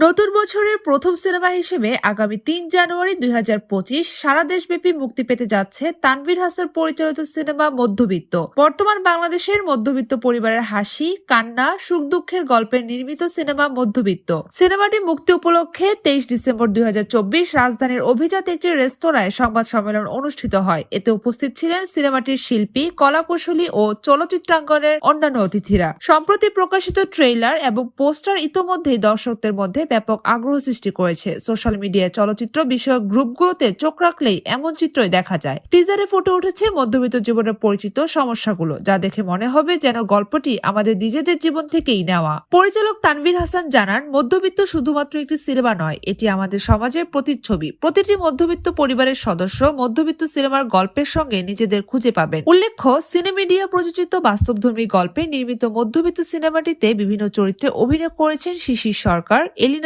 নতুন বছরের প্রথম সিনেমা হিসেবে আগামী ৩ জানুয়ারি ২০২৫ সারা দেশব্যাপী মুক্তি পেতে যাচ্ছে তানভীর হাসান পরিচালিত সিনেমা মধ্যবিত্ত। বর্তমান বাংলাদেশের মধ্যবিত্ত পরিবারের হাসি, কান্না, সুখ দুঃখের গল্পের নির্মিত সিনেমা মধ্যবিত্ত। সিনেমাটি মুক্তি উপলক্ষে ২৩ ডিসেম্বর ২০২৪ রাজধানীর অভিজাত একটি রেস্তোরাঁয় সংবাদ সম্মেলন অনুষ্ঠিত হয়। এতে উপস্থিত ছিলেন সিনেমাটির শিল্পী, কলাকুশলী ও চলচ্চিত্রাঙ্গনের অন্যান্য অতিথিরা। সম্প্রতি প্রকাশিত ট্রেইলার এবং পোস্টার ইতোমধ্যেই দর্শকদের মধ্যে ব্যাপক আগ্রহ সৃষ্টি করেছে। সোশ্যাল মিডিয়ায় চলচ্চিত্র বিষয়ক গ্রুপগুলোতে চোখ রাখলেই এমন চিত্রই দেখা যায়। টিজারে ফুটে উঠেছে মধ্যবিত্ত জীবনের পরিচিত সমস্যাগুলো, যা দেখে মনে হবে যেন গল্পটি আমাদের নিজেদের জীবন থেকেই নেওয়া। পরিচালক তানভীর হাসান জানান, মধ্যবিত্ত শুধুমাত্র একটি সিনেমা নয়, এটি আমাদের সমাজের প্রতিচ্ছবি। প্রতিটি মধ্যবিত্ত পরিবারের সদস্য মধ্যবিত্ত সিনেমার গল্পের সঙ্গে নিজেদের খুঁজে পাবেন। উল্লেখ্য, সিনেমিডিয়া প্রযোজিত বাস্তবধর্মী গল্পে নির্মিত মধ্যবিত্ত সিনেমাটিতে বিভিন্ন চরিত্রে অভিনয় করেছেন শিশির সরকার, এলিনা